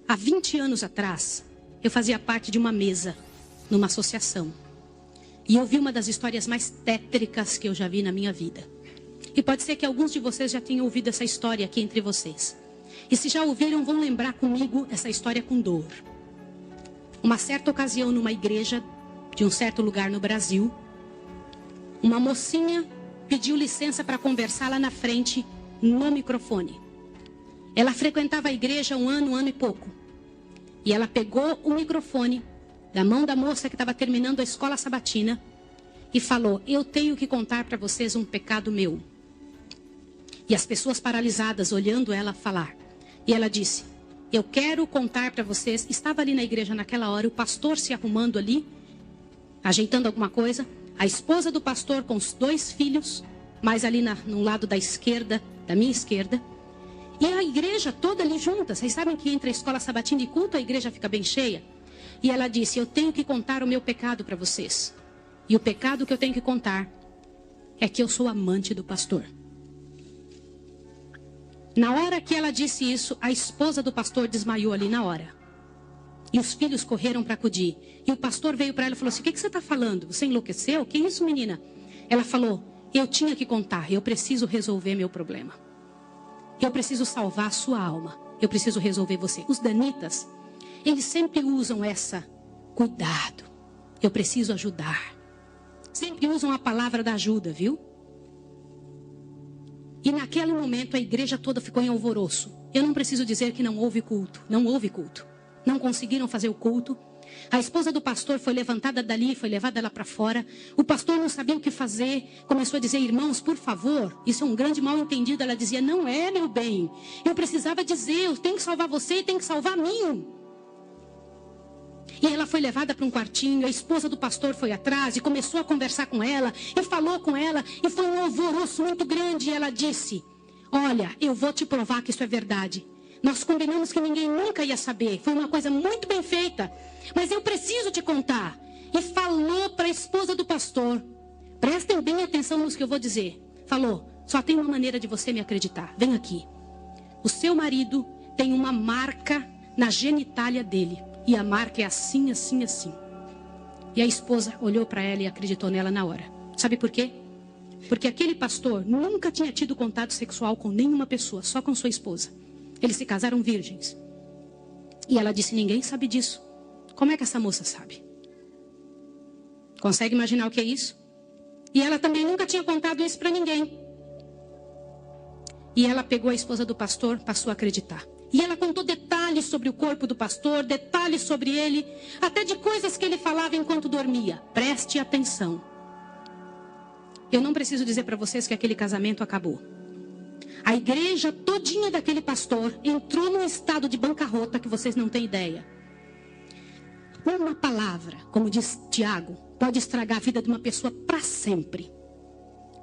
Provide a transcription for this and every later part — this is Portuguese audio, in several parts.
Há 20 anos atrás, eu fazia parte de uma mesa, numa associação. E eu vi uma das histórias mais tétricas que eu já vi na minha vida. E pode ser que alguns de vocês já tenham ouvido essa história aqui entre vocês. E se já ouviram, vão lembrar comigo essa história com dor. Uma certa ocasião, numa igreja de um certo lugar no Brasil, uma mocinha pediu licença para conversar lá na frente, no microfone. Ela frequentava a igreja um ano e pouco. E ela pegou o microfone da mão da moça que estava terminando a escola sabatina e falou: eu tenho que contar para vocês um pecado meu. E as pessoas paralisadas olhando ela falar. E ela disse: eu quero contar para vocês. Estava ali na igreja naquela hora, o pastor se arrumando ali, ajeitando alguma coisa. A esposa do pastor com os 2 filhos, mais ali no lado da esquerda, da minha esquerda. E a igreja toda ali junta. Vocês sabem que entre a escola sabatina e culto a igreja fica bem cheia. E ela disse: eu tenho que contar o meu pecado para vocês. E o pecado que eu tenho que contar é que eu sou amante do pastor. Na hora que ela disse isso, a esposa do pastor desmaiou ali na hora. E os filhos correram para acudir. E o pastor veio para ela e falou assim: o que você está falando? Você enlouqueceu? Que isso, menina? Ela falou: eu tinha que contar. Eu preciso resolver meu problema. Eu preciso salvar a sua alma. Eu preciso resolver você. Os danitas, eles sempre usam essa: cuidado. Eu preciso ajudar. Sempre usam a palavra da ajuda, viu? E naquele momento a igreja toda ficou em alvoroço. Eu não preciso dizer que não houve culto. Não houve culto. Não conseguiram fazer o culto. A esposa do pastor foi levantada dali, foi levada lá para fora. O pastor não sabia o que fazer. Começou a dizer: irmãos, por favor. Isso é um grande mal entendido. Ela dizia: não é, meu bem. Eu precisava dizer, eu tenho que salvar você e tenho que salvar a mim. E ela foi levada para um quartinho. A esposa do pastor foi atrás e começou a conversar com ela. E falou com ela. E foi um alvoroço muito grande. E ela disse: olha, eu vou te provar que isso é verdade. Nós combinamos que ninguém nunca ia saber. Foi uma coisa muito bem feita. Mas eu preciso te contar. E falou para a esposa do pastor. Prestem bem atenção no que eu vou dizer. Falou: só tem uma maneira de você me acreditar. Vem aqui. O seu marido tem uma marca na genitália dele. E a marca é assim, assim, assim. E a esposa olhou para ela e acreditou nela na hora. Sabe por quê? Porque aquele pastor nunca tinha tido contato sexual com nenhuma pessoa, só com sua esposa. Eles se casaram virgens. E ela disse: ninguém sabe disso. Como é que essa moça sabe? Consegue imaginar o que é isso? E ela também nunca tinha contado isso para ninguém. E ela pegou a esposa do pastor, passou a acreditar. E ela contou detalhes sobre o corpo do pastor, detalhes sobre ele, até de coisas que ele falava enquanto dormia. Preste atenção. Eu não preciso dizer para vocês que aquele casamento acabou. A igreja todinha daquele pastor entrou num estado de bancarrota que vocês não têm ideia. Uma palavra, como diz Tiago, pode estragar a vida de uma pessoa para sempre.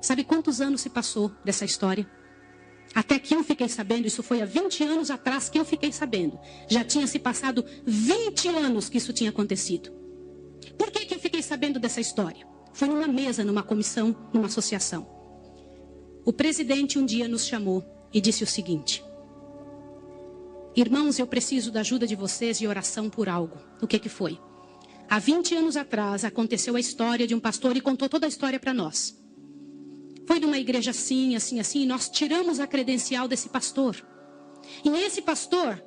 Sabe quantos anos se passou dessa história? Até que eu fiquei sabendo, isso foi há 20 anos atrás que eu fiquei sabendo. Já tinha se passado 20 anos que isso tinha acontecido. Por que eu fiquei sabendo dessa história? Foi numa mesa, numa comissão, numa associação. O presidente um dia nos chamou e disse o seguinte: irmãos, eu preciso da ajuda de vocês e oração por algo. O que foi? Há 20 anos atrás aconteceu a história de um pastor e contou toda a história para nós. Foi numa igreja assim, assim, assim, e nós tiramos a credencial desse pastor. E esse pastor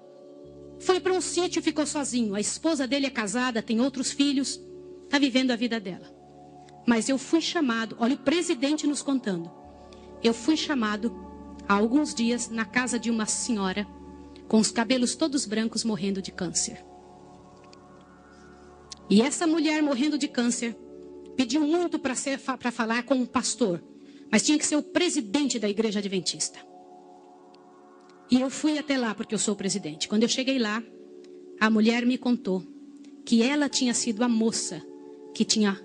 foi para um sítio e ficou sozinho. A esposa dele é casada, tem outros filhos, está vivendo a vida dela. Mas eu fui chamado, olha o presidente nos contando. Eu fui chamado há alguns dias na casa de uma senhora com os cabelos todos brancos morrendo de câncer. E essa mulher morrendo de câncer pediu muito para falar com um pastor. Mas tinha que ser o presidente da igreja adventista. E eu fui até lá porque eu sou o presidente. Quando eu cheguei lá, a mulher me contou que ela tinha sido a moça que tinha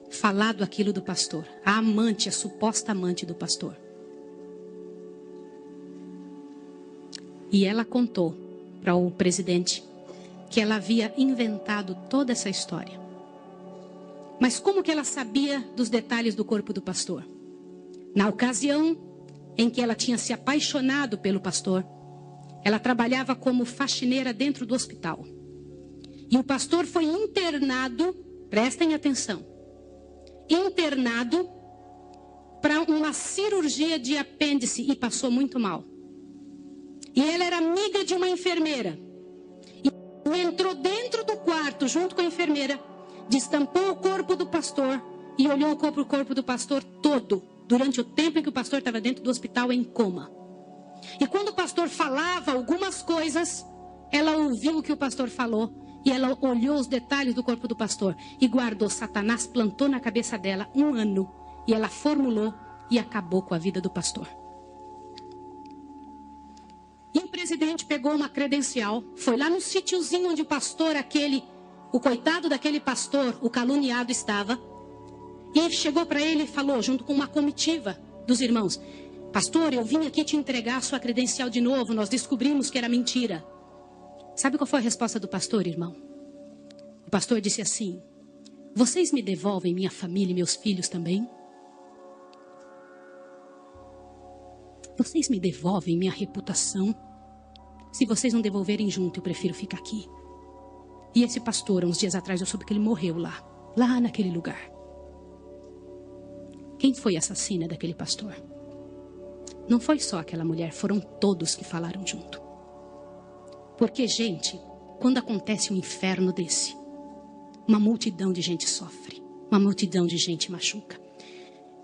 falado aquilo do pastor. A amante, a suposta amante do pastor. E ela contou para o presidente que ela havia inventado toda essa história. Mas como que ela sabia dos detalhes do corpo do pastor? Na ocasião em que ela tinha se apaixonado pelo pastor, Ela trabalhava como faxineira dentro do hospital. E o pastor foi internado, prestem atenção, internado para uma cirurgia de apêndice e passou muito mal. E ela era amiga de uma enfermeira. E entrou dentro do quarto junto com a enfermeira, destampou o corpo do pastor e olhou o corpo do pastor todo, durante o tempo em que o pastor estava dentro do hospital em coma. E quando o pastor falava algumas coisas, ela ouviu o que o pastor falou e ela olhou os detalhes do corpo do pastor e guardou. Satanás plantou na cabeça dela 1 ano e ela formulou e acabou com a vida do pastor. E o presidente pegou uma credencial, foi lá no sítiozinho onde o pastor o coitado daquele pastor, o caluniado, estava. E ele chegou para ele e falou, junto com uma comitiva dos irmãos: pastor, eu vim aqui te entregar a sua credencial de novo, nós descobrimos que era mentira. Sabe qual foi a resposta do pastor, irmão? O pastor disse assim: vocês me devolvem minha família e meus filhos também? Vocês me devolvem minha reputação? Se vocês não devolverem junto, eu prefiro ficar aqui. E esse pastor, uns dias atrás, eu soube que ele morreu lá naquele lugar. Quem foi a assassina daquele pastor? Não foi só aquela mulher, foram todos que falaram junto. Porque, gente, quando acontece um inferno desse, uma multidão de gente sofre, uma multidão de gente machuca.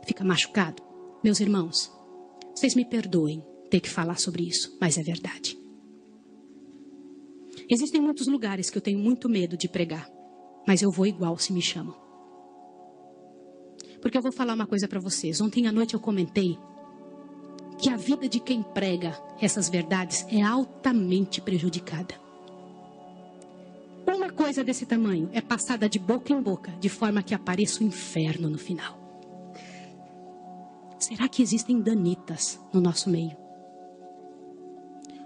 Fica machucado. Meus irmãos, vocês me perdoem ter que falar sobre isso, mas é verdade. Existem muitos lugares que eu tenho muito medo de pregar, mas eu vou igual se me chamam. Porque eu vou falar uma coisa para vocês. Ontem à noite eu comentei que a vida de quem prega essas verdades é altamente prejudicada. Uma coisa desse tamanho é passada de boca em boca, de forma que apareça o inferno no final. Será que existem danitas no nosso meio?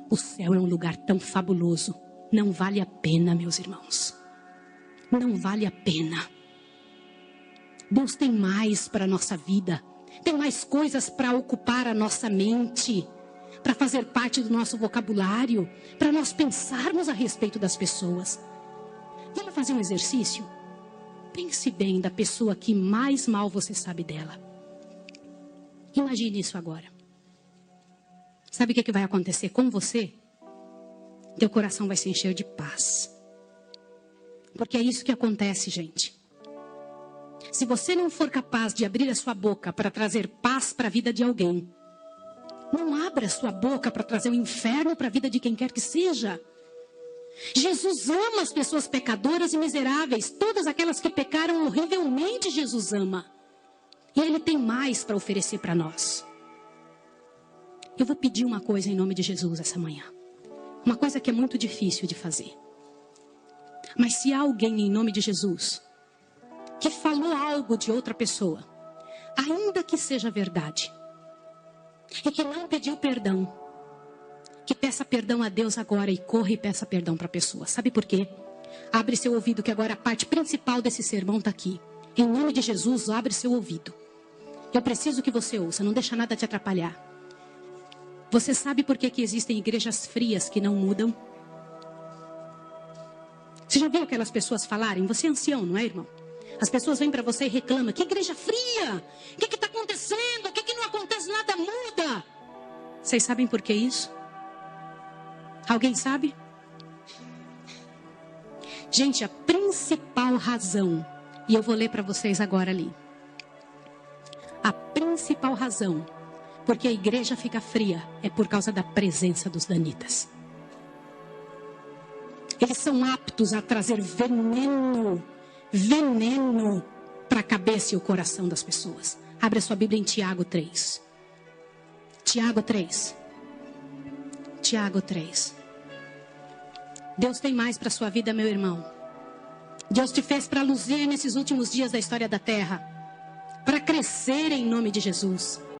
O céu é um lugar tão fabuloso. Não vale a pena, meus irmãos. Não vale a pena. Deus tem mais para a nossa vida. Tem mais coisas para ocupar a nossa mente, para fazer parte do nosso vocabulário, para nós pensarmos a respeito das pessoas. Vamos fazer um exercício? Pense bem da pessoa que mais mal você sabe dela. Imagine isso agora. Sabe o que vai acontecer com você? Teu coração vai se encher de paz. Porque é isso que acontece, gente. Se você não for capaz de abrir a sua boca para trazer paz para a vida de alguém, não abra a sua boca para trazer o inferno para a vida de quem quer que seja. Jesus ama as pessoas pecadoras e miseráveis. Todas aquelas que pecaram horrivelmente, Jesus ama. E Ele tem mais para oferecer para nós. Eu vou pedir uma coisa em nome de Jesus essa manhã. Uma coisa que é muito difícil de fazer. Mas se há alguém em nome de Jesus que falou algo de outra pessoa, ainda que seja verdade, e que não pediu perdão, que peça perdão a Deus agora e corra e peça perdão para a pessoa. Sabe por quê? Abre seu ouvido, que agora a parte principal desse sermão está aqui. Em nome de Jesus, abre seu ouvido. Eu preciso que você ouça, não deixa nada te atrapalhar. Você sabe por que existem igrejas frias que não mudam? Você já viu aquelas pessoas falarem? Você é ancião, não é, irmão? As pessoas vêm para você e reclamam: que igreja fria! O que está acontecendo? O que não acontece? Nada muda! Vocês sabem por que isso? Alguém sabe? Gente, a principal razão, e eu vou ler para vocês agora ali. A principal razão porque a igreja fica fria é por causa da presença dos danitas. Eles são aptos a trazer veneno para a cabeça e o coração das pessoas. Abre a sua Bíblia em Tiago 3. Tiago 3. Tiago 3. Deus tem mais para a sua vida, meu irmão. Deus te fez para luzir nesses últimos dias da história da terra, para crescer em nome de Jesus.